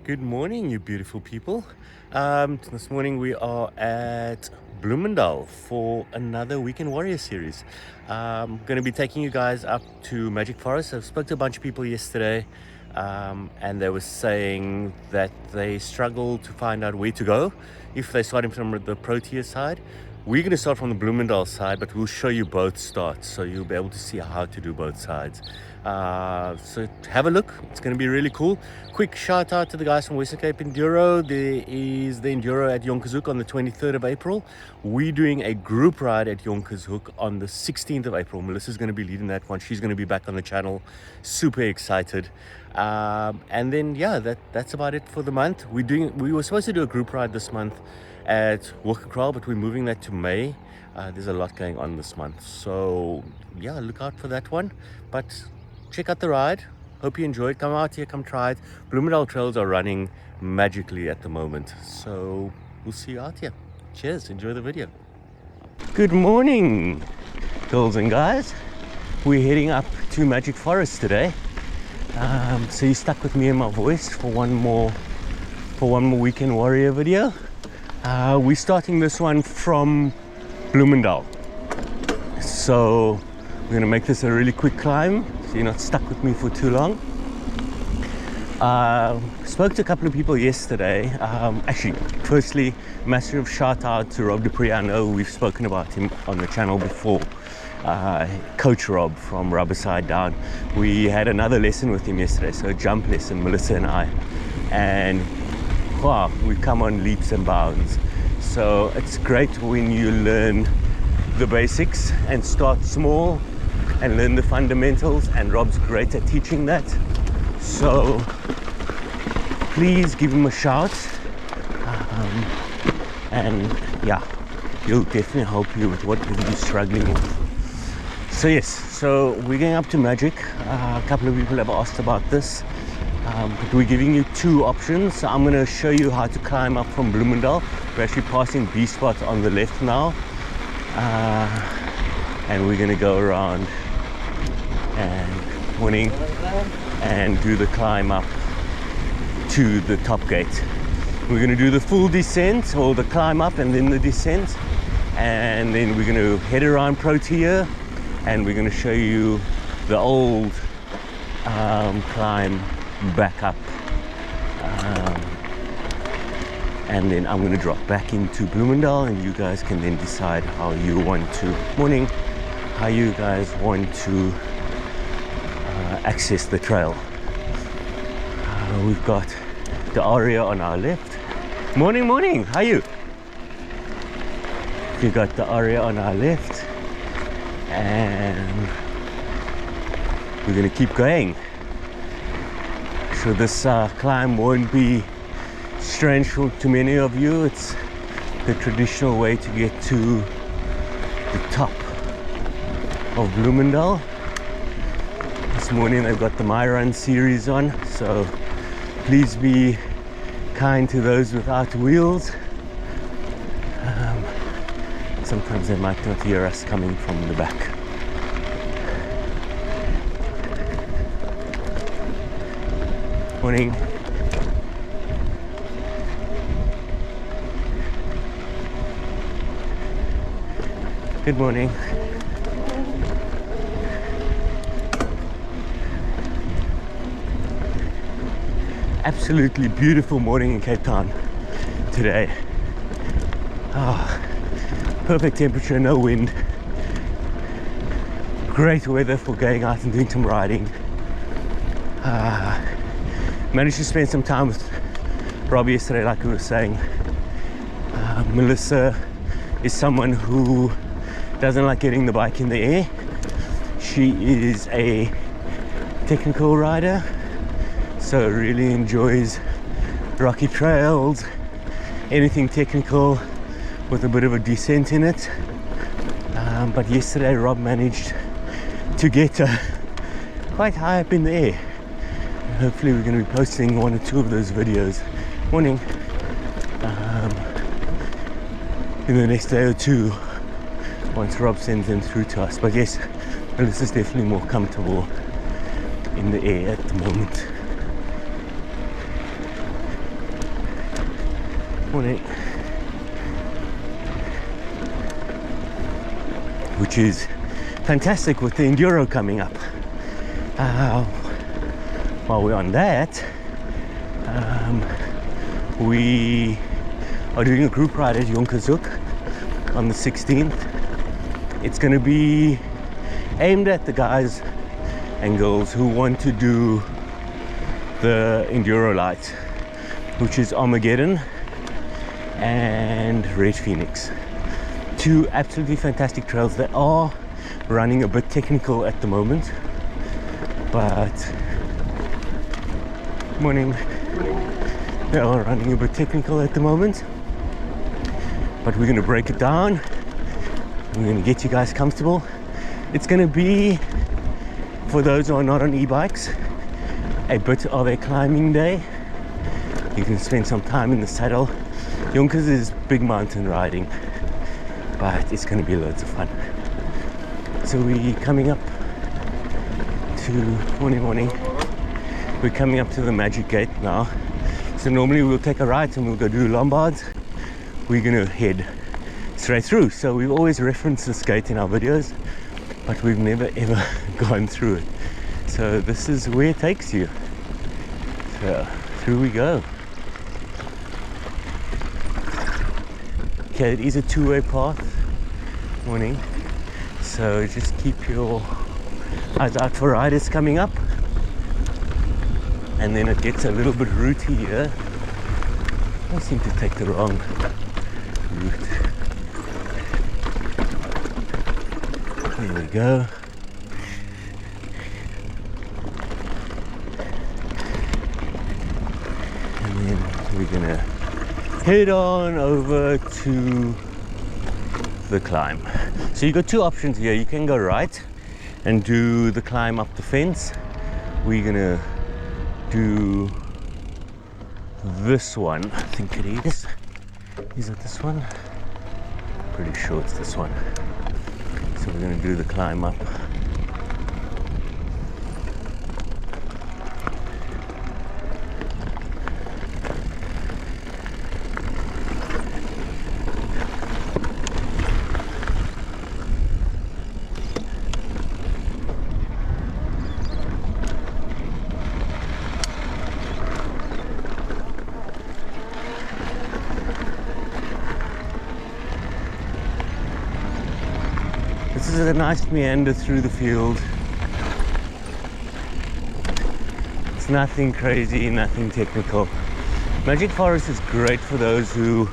Good morning, you beautiful people. This morning we are at Bloemendal for another Weekend Warrior series. I'm going to be taking you guys up to Magic Forest. I spoke to a bunch of people yesterday, and they were saying that they struggle to find out where to go if they're starting from the Protea side. We're going to start from the Bloemendal side, but we'll show you both starts, so you'll be able to see how to do both sides. So have a look. It's going to be really cool. Quick shout out to the guys from Western Cape Enduro. There is the Enduro at Jonkershoek on the 23rd of April. We're doing a group ride at Jonkershoek on the 16th of April. Melissa's going to be leading that one. She's going to be back on the channel. Super excited. And then yeah, that's about it for the month. We were supposed to do a group ride this month at Walker, but we're moving that to May. There's a lot going on this month, so yeah, look out for that one. But check out the ride. Hope you enjoy it. Come out here, come try it. Bloemendal trails are running magically at the moment, so we'll see you out here. Cheers, enjoy the video. Good morning, girls and guys. We're heading up to Magic Forest today. So you stuck with me and my voice for one more Weekend Warrior video. We're starting this one from Bloemendal, so we're going to make this a really quick climb so you're not stuck with me for too long. Spoke to a couple of people yesterday. Actually, firstly, massive shout out to Rob Dupree. I know we've spoken about him on the channel before. Coach Rob from Rubber Side Down. We had another lesson with him yesterday, so a jump lesson, Melissa and I, and wow, we've come on leaps and bounds. So it's great when you learn the basics and start small and learn the fundamentals, and Rob's great at teaching that. So please give him a shout, and yeah, he'll definitely help you with whatever you're struggling with. So yes, so we're going up to Magic. A couple of people have asked about this. But we're giving you two options. So I'm going to show you how to climb up from Bloemendal. We're actually passing B spot on the left now, and we're going to go around and do the climb up to the top gate. We're going to do the full descent, or the climb up and then the descent, and then we're going to head around Protea, and we're going to show you the old climb back up, and then I'm going to drop back into Bloemendal, and you guys can then decide how you want to access the trail. We've got the area on our left. Morning, how are you? We got the area on our left, and we're going to keep going. So this climb won't be strange to many of you. It's the traditional way to get to the top of Bloemendal. This morning they've got the My Run series on, so please be kind to those without wheels. Sometimes they might not hear us coming from the back. Morning. Good morning. Absolutely beautiful morning in Cape Town today. Perfect temperature, no wind. Great weather for going out and doing some riding. Managed to spend some time with Robbie yesterday, like we were saying. Melissa is someone who doesn't like getting the bike in the air. She is a technical rider, so really enjoys rocky trails, anything technical with a bit of a descent in it. But yesterday Rob managed to get quite high up in the air. Hopefully we're going to be posting one or two of those videos. Morning. In the next day or two, once Rob sends them through to us. But yes, this is definitely more comfortable in the air at the moment. Morning. Which is fantastic with the enduro coming up. While we're on that, we are doing a group ride at Jonkershoek on the 16th. It's going to be aimed at the guys and girls who want to do the enduro lights, which is Armageddon and Red Phoenix. Two absolutely fantastic trails that are running a bit technical at the moment, but morning. They are running a bit technical at the moment, but we're going to break it down. We're going to get you guys comfortable. It's going to be, for those who are not on e-bikes, a bit of a climbing day. You can spend some time in the saddle. Yonkers is big mountain riding, but it's going to be loads of fun. So we're coming up to morning. We're coming up to the Majik gate now. So normally we'll take a right and we'll go do Lombards. We're going to head straight through. So we've always referenced this gate in our videos, but we've never ever gone through it. So this is where it takes you. So through we go. Okay, it is a two-way path. Morning. So just keep your eyes out for riders coming up. And then it gets a little bit rooty here. I seem to take the wrong route. There we go. And then we're gonna head on over to the climb. So you've got two options here. You can go right and do the climb up the fence. We're gonna do this one. I think it is. Is it this one? Pretty sure it's this one. So we're gonna do the climb up. This is a nice meander through the field. It's nothing crazy, nothing technical. Majik Forest is great for those who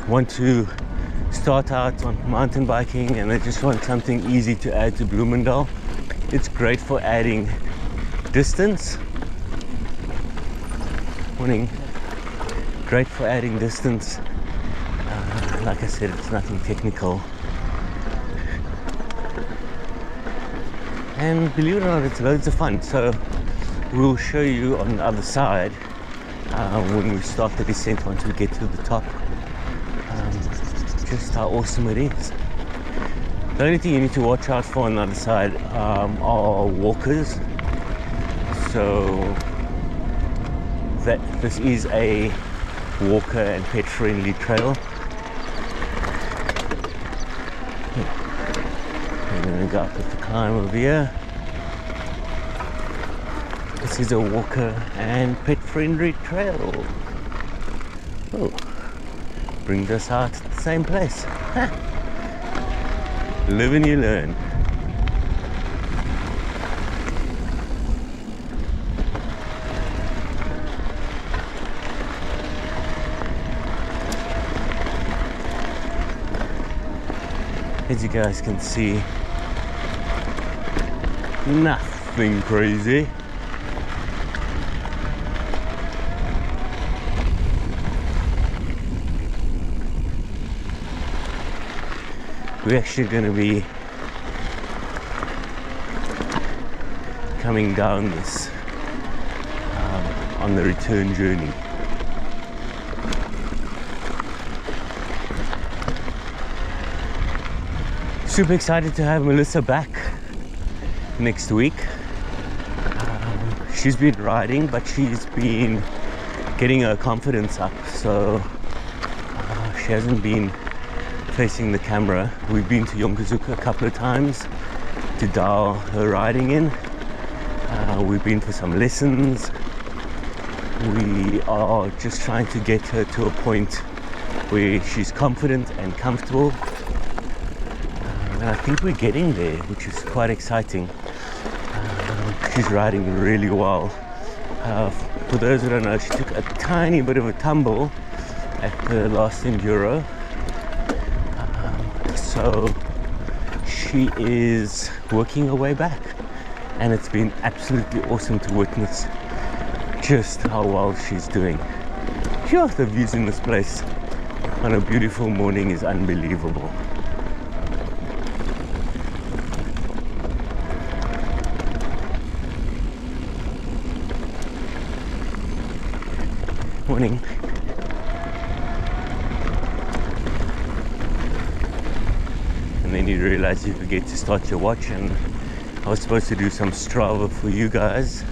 want to start out on mountain biking and they just want something easy to add to Bloemendal. It's great for adding distance. Morning. Great for adding distance. Like I said, it's nothing technical. And believe it or not, it's loads of fun. So we'll show you on the other side when we start the descent once we get to the top, just how awesome it is. The only thing you need to watch out for on the other side are walkers. So that this is a walker and pet friendly trail. We're going to go up with the climb over here. This is a walker and pet friendly trail. Oh, brings us out at the same place. Live and you learn. As you guys can see, nothing crazy. We're actually going to be coming down this on the return journey. Super excited to have Melissa back next week. She's been riding, but she's been getting her confidence up, so she hasn't been facing the camera. We've been to Yonkazooka a couple of times to dial her riding in. We've been for some lessons. We are just trying to get her to a point where she's confident and comfortable. And I think we're getting there, which is quite exciting. She's riding really well. For those who don't know, she took a tiny bit of a tumble at the last enduro. So she is working her way back. And it's been absolutely awesome to witness just how well she's doing. Sure, the views in this place on a beautiful morning is unbelievable. Morning. And then you realize you forget to start your watch, and I was supposed to do some Strava for you guys.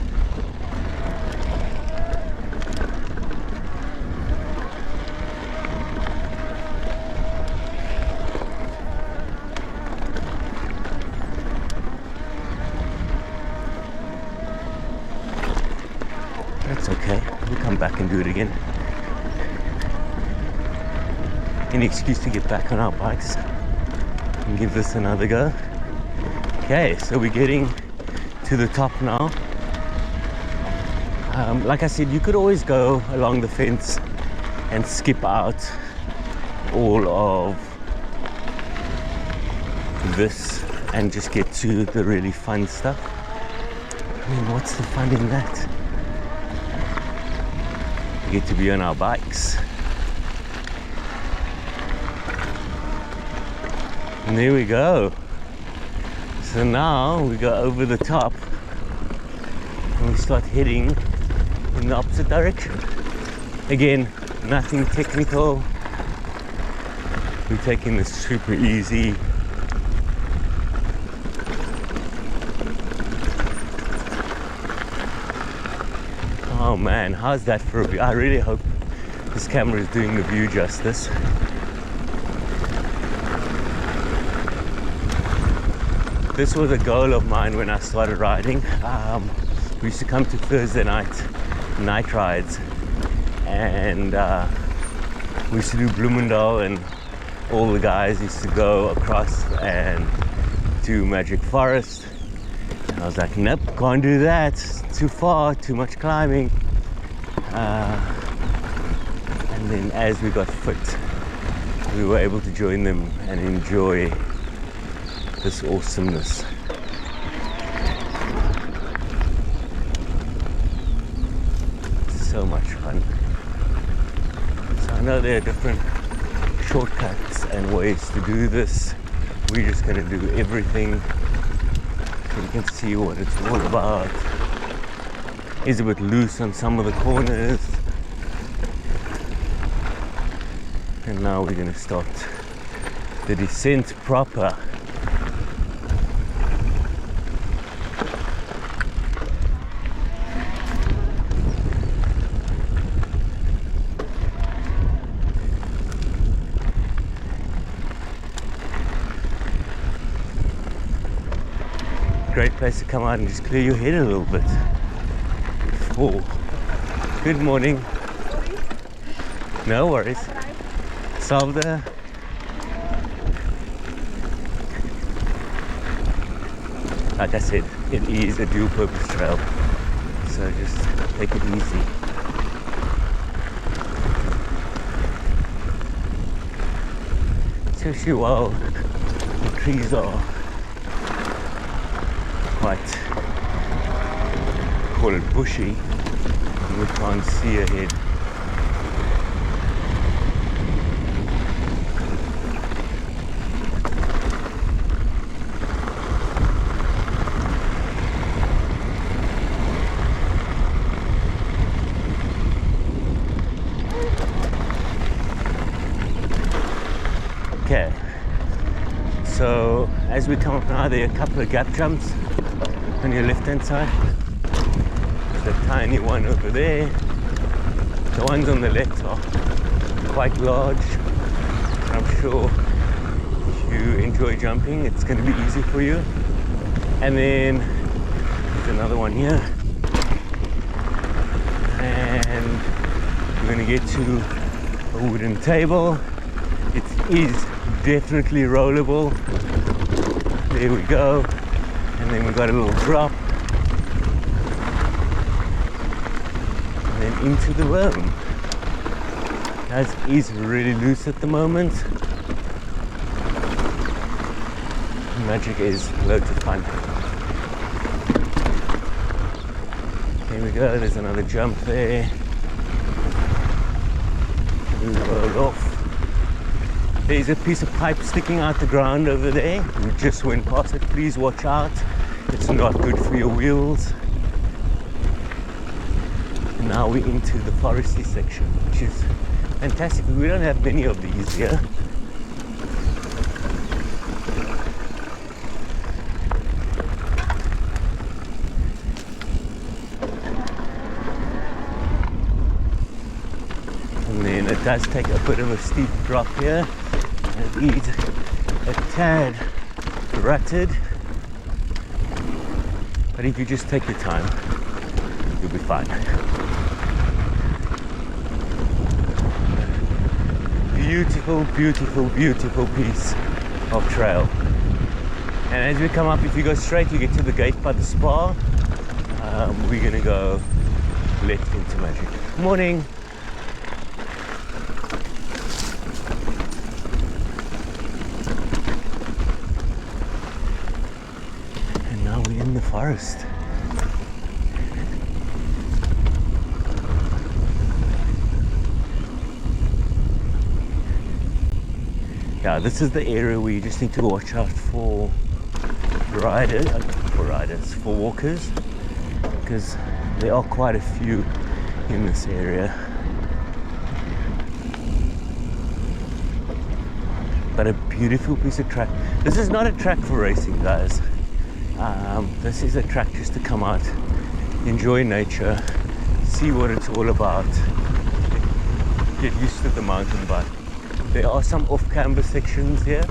That's okay, we'll come back and do it again. Any excuse to get back on our bikes and give this another go. Okay, so we're getting to the top now. Like I said, you could always go along the fence and skip out all of this and just get to the really fun stuff. I mean, what's the fun in that? We get to be on our bikes. And there we go. So now we go over the top and we start heading in the opposite direction. Again, nothing technical. We're taking this super easy. Oh man, how's that for a view? I really hope this camera is doing the view justice. This was a goal of mine when I started riding. We used to come to Thursday night rides, and we used to do Bloemendal, and all the guys used to go across and do Magic Forest. And I was like, nope, can't do that. It's too far, too much climbing. And then as we got fit, we were able to join them and enjoy this awesomeness. So much fun. So I know there are different shortcuts and ways to do this. We're just going to do everything so you can see what it's all about. It's a bit loose on some of the corners. And now we're going to start the descent proper. Great place to come out and just clear your head a little bit. Oh, good morning. No worries. Salve. Like I said, it is a dual purpose trail, so just take it easy. Especially while the trees are quite, call it bushy, and we can't see ahead. Okay, so as we come up now, there are a couple of gap jumps on your left hand side. There's a tiny one over there. The ones on the left are quite large. I'm sure if you enjoy jumping, it's going to be easy for you. And then there's another one here, and we're going to get to a wooden table. It is definitely rollable. There we go. And then we got a little drop, and then into the loam. That is really loose at the moment. Majik is loads of fun. Here we go, there's another jump there. We roll off. There's a piece of pipe sticking out the ground over there. We just went past it. Please watch out. It's not good for your wheels. And now we're into the foresty section, which is fantastic. We don't have many of these here. And then it does take a bit of a steep drop here. It is a tad rutted, but if you just take your time, you'll be fine. Beautiful, beautiful, beautiful piece of trail. And as we come up, if you go straight, you get to the gate by the spa. We're gonna go left into Majik. Morning. And now we're in the forest. Yeah, this is the area where you just need to watch out for for walkers, because there are quite a few in this area. But a beautiful piece of track. This is not a track for racing, guys. This is a track just to come out, enjoy nature, see what it's all about, get used to the mountain bike. There are some off-camber sections here.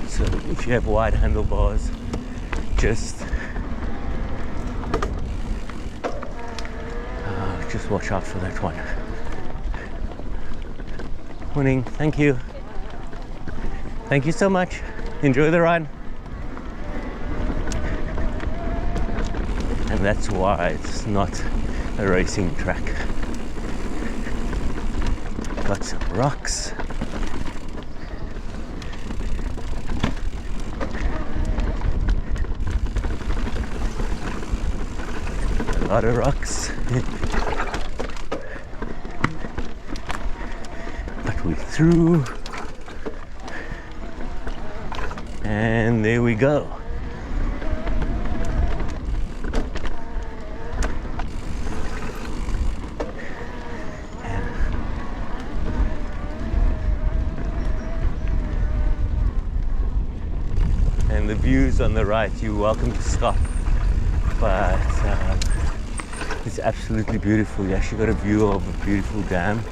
So if you have wide handlebars, just watch out for that one. Morning, thank you. Thank you so much. Enjoy the ride. And that's why it's not a racing track. Got some rocks. A lot of rocks. But we're through. And there we go. And the views on the right, you're welcome to stop, but it's absolutely beautiful. You actually got a view of a beautiful dam.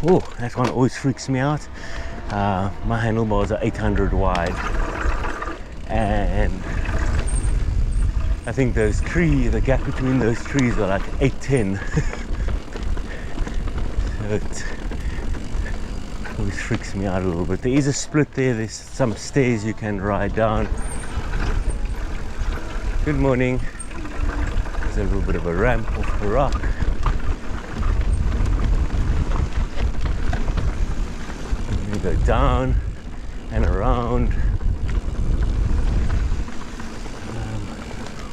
Oh, that one always freaks me out. My handlebars are 800 wide, and I think the gap between those trees are like 810. So it always freaks me out a little bit. There is a split there. There's some stairs you can ride down. Good morning. There's a little bit of a ramp off the rock. And you go down and around.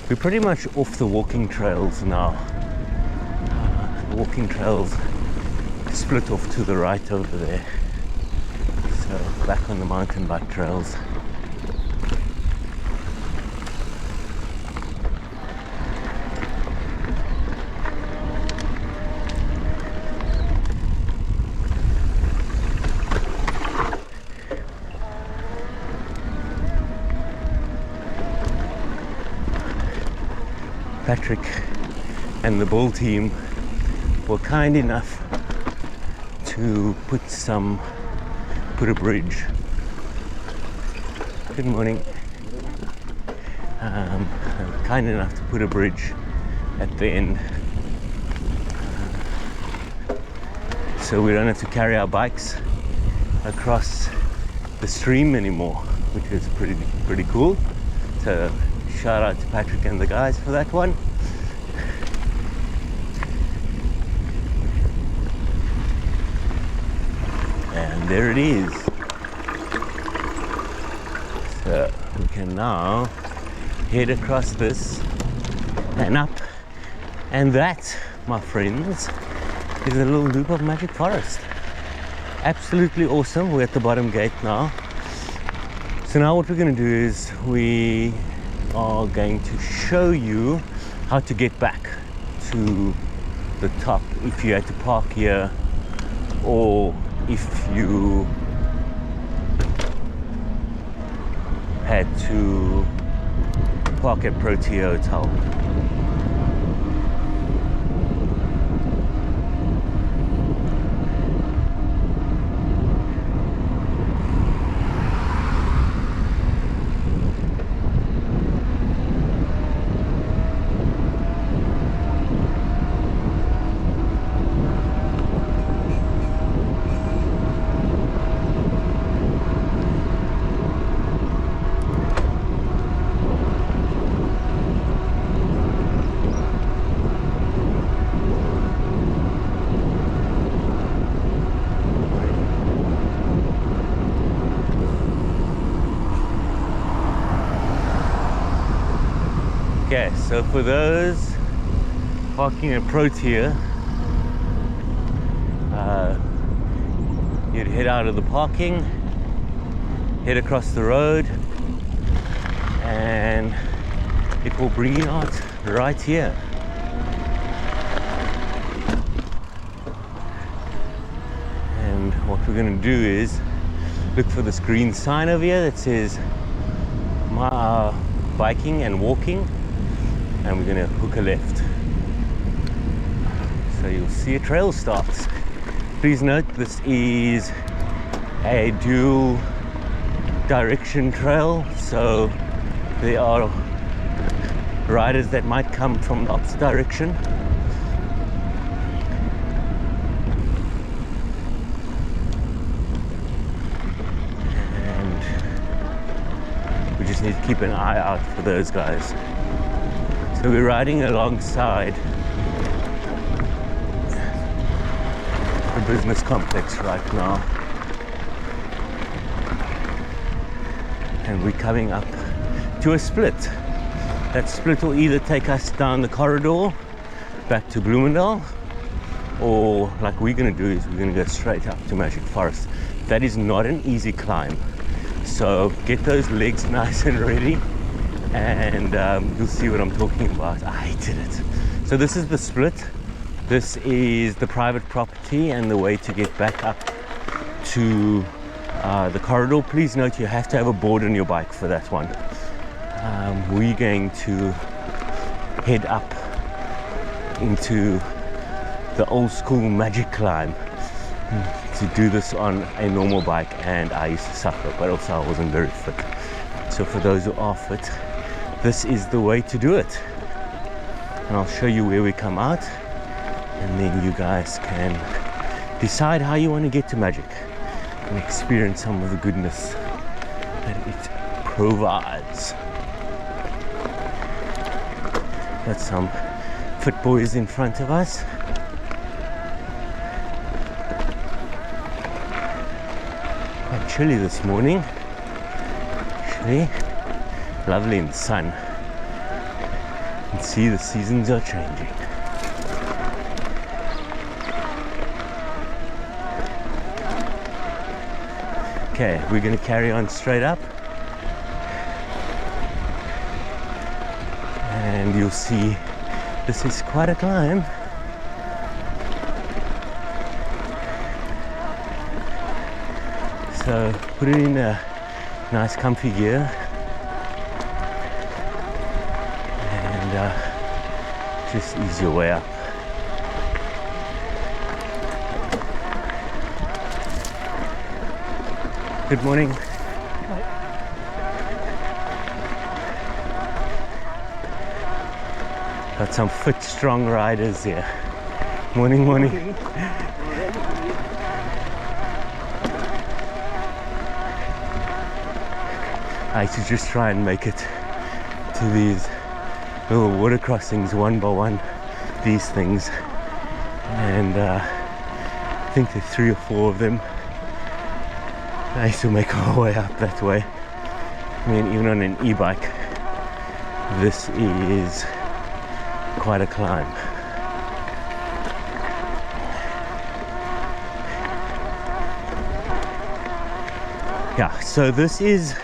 We're pretty much off the walking trails now. The walking trails split off to the right over there. So back on the mountain bike trails. Patrick and the bull team were kind enough to put a bridge. Good morning. I'm kind enough to put a bridge at the end, so we don't have to carry our bikes across the stream anymore, which is pretty cool. So shout out to Patrick and the guys for that one. And there it is. So we can now head across this and up, and that, my friends, is a little loop of Majik Forest. Absolutely awesome. We're at the bottom gate now. So now what we're going to do is we are going to show you how to get back to the top if you had to park here, or if you had to park at Protea Hotel. Okay, so for those parking at Protea, you'd head out of the parking, head across the road, and it will bring you out right here. And what we're going to do is look for this green sign over here that says biking and walking, and we're going to hook a left. So you'll see a trail starts. Please note this is a dual direction trail, so there are riders that might come from the opposite direction. And we just need to keep an eye out for those guys. So we're riding alongside the business complex right now, and we're coming up to a split. That split will either take us down the corridor back to Bloemendal, or like we're going to do is we're going to go straight up to Majik Forest. That is not an easy climb, so get those legs nice and ready, and you'll see what I'm talking about. I did it. So this is the split. This is the private property and the way to get back up to the corridor. Please note you have to have a board on your bike for that one. We're going to head up into the old school Majik climb to do this on a normal bike, and I used to suffer, but also I wasn't very fit. So for those who are fit, this is the way to do it. And I'll show you where we come out, and then you guys can decide how you want to get to Majik and experience some of the goodness that it provides. Got some fit boys in front of us. Quite chilly this morning. Actually, lovely in the sun. You can see the seasons are changing. Okay, we're going to carry on straight up, and you'll see this is quite a climb. So put it in a nice comfy gear, and just ease your way up. Good morning. Got some fit, strong riders here. Morning, morning. I had to just try and make it to these little water crossings one by one, these things. And I think there's 3 or 4 of them. I used to make our way up that way. I mean, even on an e-bike, this is quite a climb. Yeah, so this is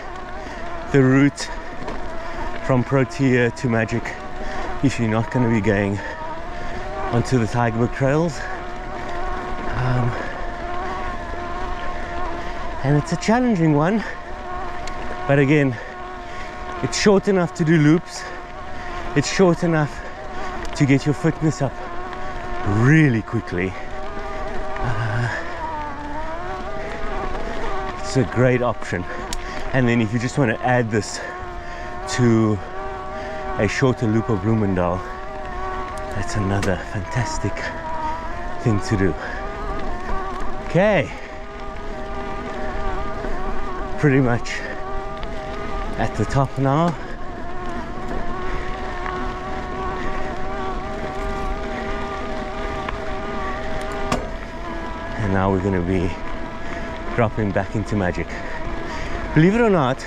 the route from Protea to Majik if you're not going to be going onto the Tigerberg trails. And it's a challenging one, but again, it's short enough to do loops. It's short enough to get your fitness up really quickly. It's a great option. And then if you just want to add this to a shorter loop of Bloemendal, that's another fantastic thing to do. Okay, pretty much at the top now. And now we're going to be dropping back into Majik. Believe it or not,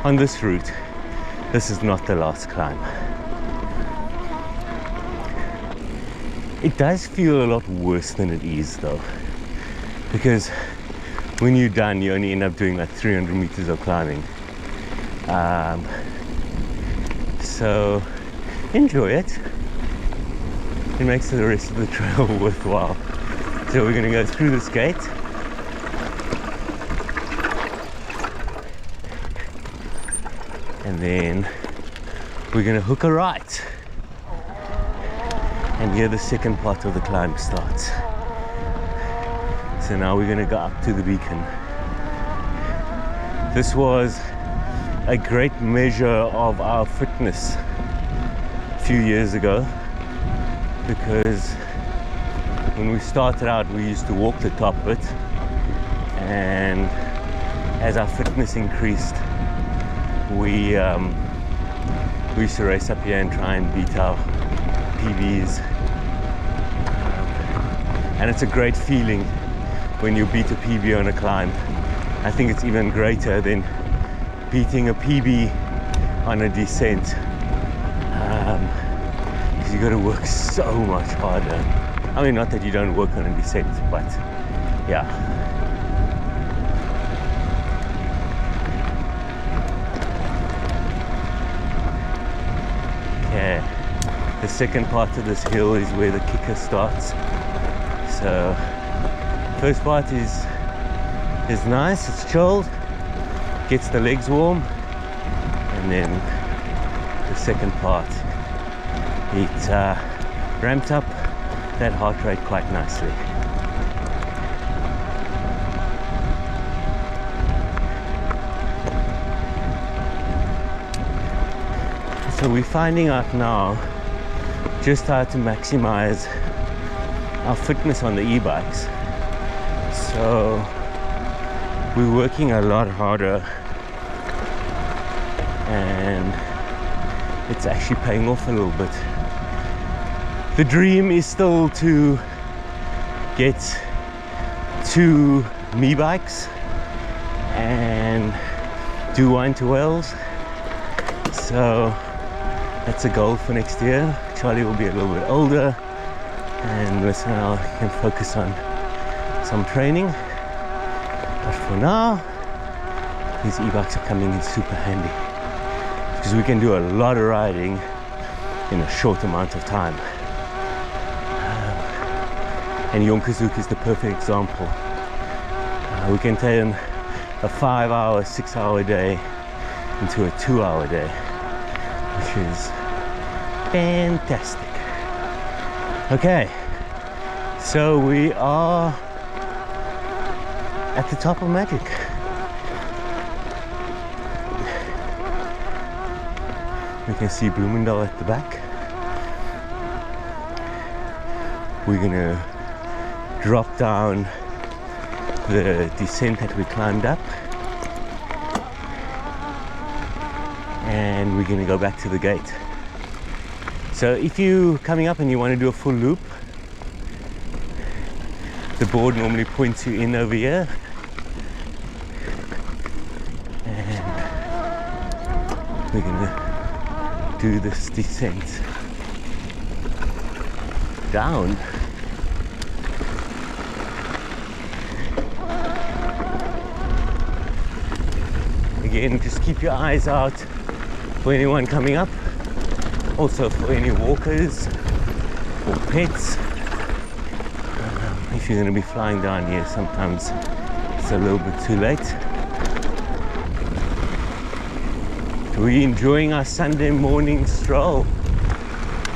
on this route, this is not the last climb. It does feel a lot worse than it is though, because when you're done, you only end up doing like 300 meters of climbing. So enjoy it. It makes the rest of the trail worthwhile. So we're gonna go through this gate. And then we're gonna hook a right. And here the second part of the climb starts. So now we're gonna go up to the beacon. This was a great measure of our fitness a few years ago, because when we started out we used to walk the top bit, and as our fitness increased, we used to race up here and try and beat our PBs. And it's a great feeling when you beat a PB on a climb. I think it's even greater than beating a PB on a descent, because you got to work so much harder. I mean, not that you don't work on a descent, but yeah. Okay, the second part of this hill is where the kicker starts. So first part is nice, it's chilled, gets the legs warm, and then the second part, it ramped up that heart rate quite nicely. So we're finding out now just how to maximize our fitness on the e-bikes. So we're working a lot harder, and it's actually paying off a little bit. The dream is still to get 2 me bikes and do 1 to Wales. So that's a goal for next year. Charlie will be a little bit older, and listen, I can focus on some training. But for now, these e-bikes are coming in super handy, because we can do a lot of riding in a short amount of time. And Jonkershoek is the perfect example. We can turn a 5-hour, 6-hour day into a 2-hour day, which is fantastic. Okay, so we are at the top of Majik. We can see Bloemendal at the back. We're gonna drop down the descent that we climbed up, and we're gonna go back to the gate. So if you're coming up and you want to do a full loop, the board normally points you in over here, and we're gonna do this descent down. Again, just keep your eyes out for anyone coming up, also for any walkers or pets. If you're going to be flying down here, sometimes it's a little bit too late. We're enjoying our Sunday morning stroll,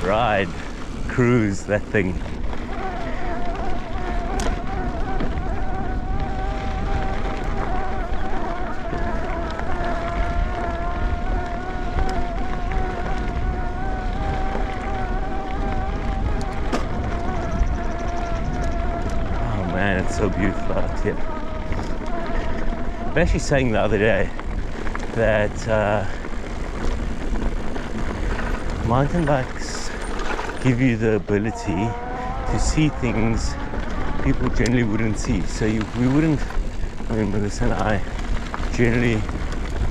ride, cruise, that thing. It's so beautiful out here. I was actually saying the other day that mountain bikes give you the ability to see things people generally wouldn't see. So Melissa and I generally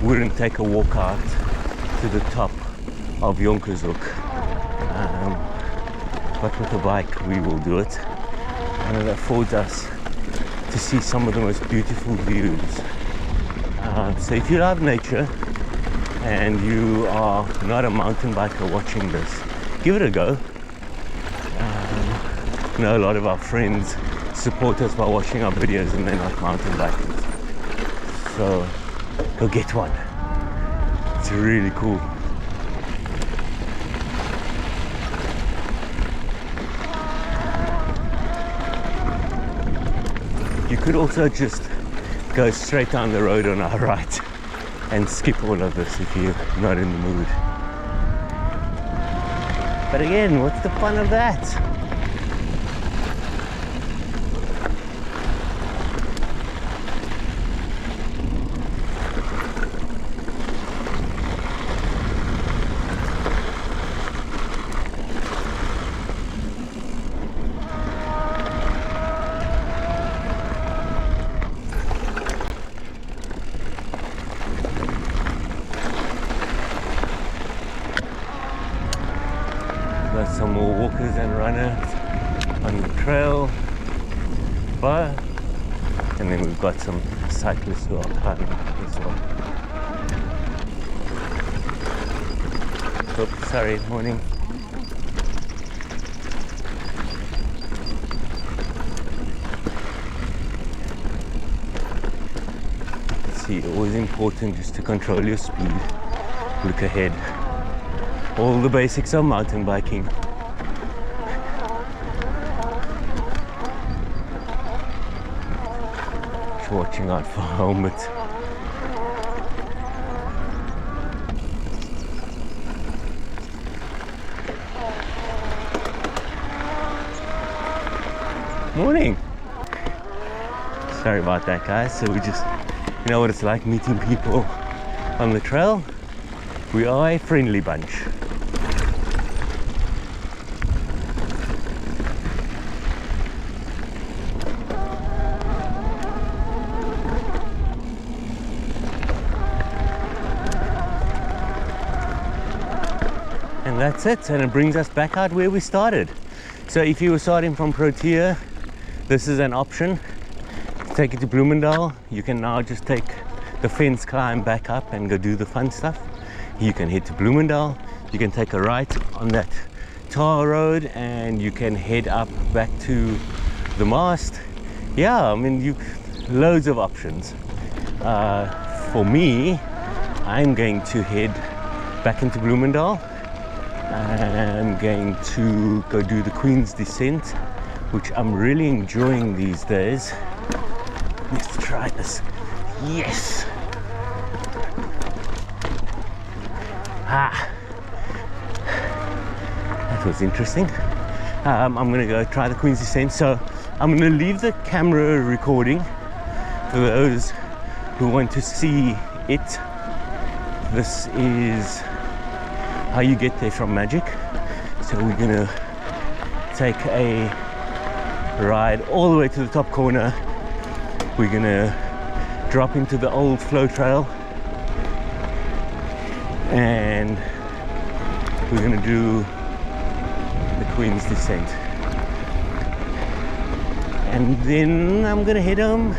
wouldn't take a walk out to the top of Jonkershoek, but with a bike we will do it, and it affords us to see some of the most beautiful views. So if you love nature and you are not a mountain biker watching this, give it a go. I know a lot of our friends support us by watching our videos and they're not mountain bikers. So go get one. It's really cool. You could also just go straight down the road on our right and skip all of this if you're not in the mood. But again, what's the fun of that? Some more walkers and runners on the trail bar, and then we've got some cyclists who are climbing as well. Oops, sorry, morning. See, always important just to control your speed, look ahead. All the basics of mountain biking. Just watching out for helmets. Morning. Sorry about that, guys. So we just, you know what it's like meeting people on the trail. We are a friendly bunch. And that's it, and it brings us back out where we started. So if you were starting from Protea, this is an option. Take it to Bloemendal. You can now just take the fence climb back up and go do the fun stuff. You can head to Bloemendal, you can take a right on that tar road, and you can head up back to the mast. Yeah, I mean, loads of options. For me, I'm going to head back into Bloemendal. I'm going to go do the Queen's Descent, which I'm really enjoying these days. Let's try this. Yes! That was interesting. I'm gonna go try the Queen's Descent, so I'm gonna leave the camera recording for those who want to see it. This is how you get there from Majik. So we're gonna take a ride all the way to the top corner. We're gonna drop into the old flow trail and we're gonna do the Queen's Descent. And then I'm gonna head home.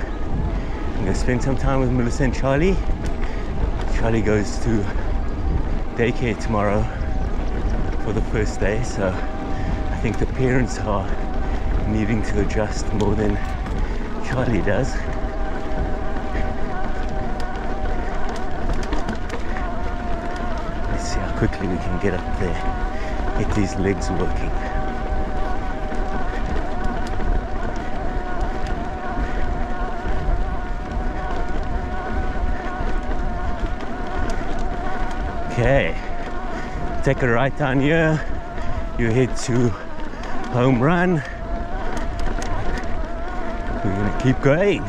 I'm gonna spend some time with Melissa and Charlie. Charlie goes to daycare tomorrow for the first day, so I think the parents are needing to adjust more than Charlie does. Let's see how quickly we can get up there, get these legs working. Okay, take a right down here, you head to Home Run. We're gonna keep going.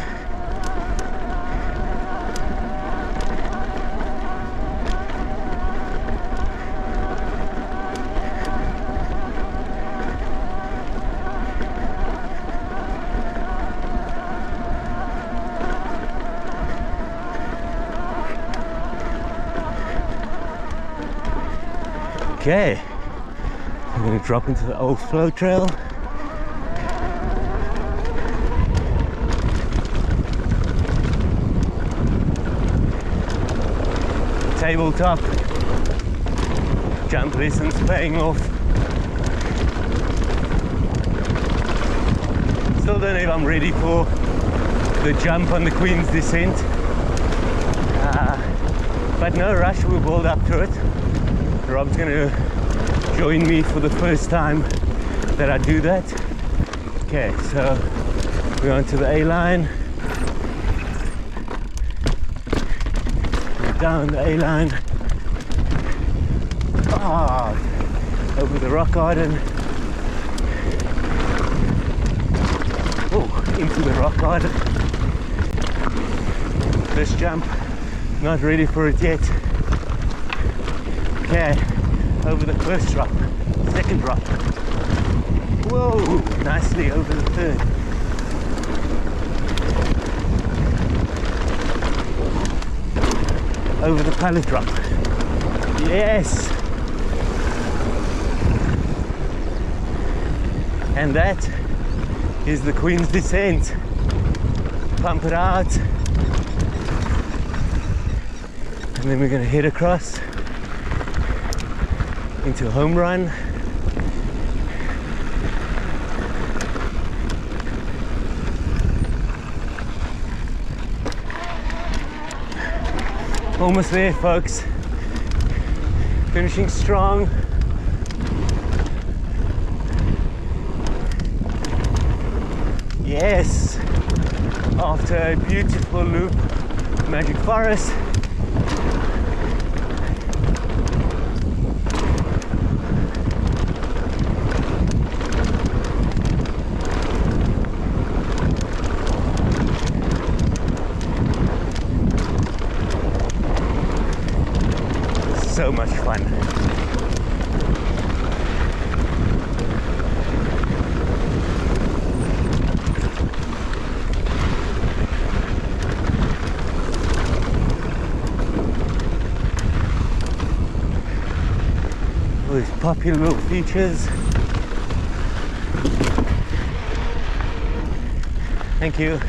Okay, we're going to drop into the old flow trail. Tabletop jump lessons paying off. Still don't know if I'm ready for the jump on the Queen's Descent, but no rush, we'll build up to it. Rob's gonna join me for the first time that I do that. Okay, so we're onto the A line. We're down the A line. Over the rock garden. Oh, into the rock garden. This jump, not ready for it yet. Okay, over the first drop, second drop. Whoa, nicely over the third. Over the pallet drop. Yes! And that is the Queen's Descent. Pump it out. And then we're gonna head across into Home Run. Almost there, folks. Finishing strong. Yes! After a beautiful loop, Majik Forest. So much fun. All these popular little features. Thank you.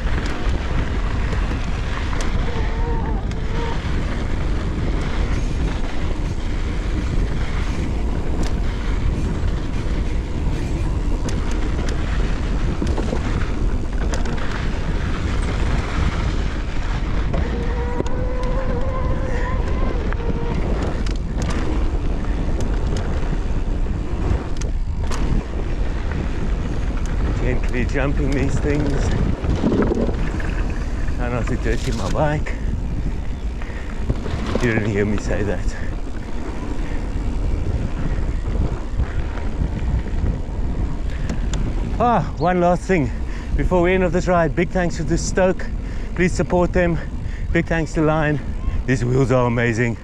Gently jumping these things. Try not to dirty my bike. You didn't hear me say that. One last thing before we end off this ride. Big thanks to the Stoke. Please support them. Big thanks to Line. These wheels are amazing.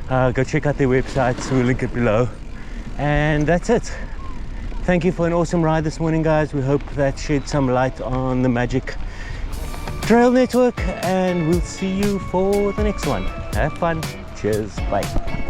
Go check out their websites. We'll link it below. And that's it. Thank you for an awesome ride this morning, guys. We hope that shed some light on the Majik Trail Network, and we'll see you for the next one. Have fun. Cheers. Bye.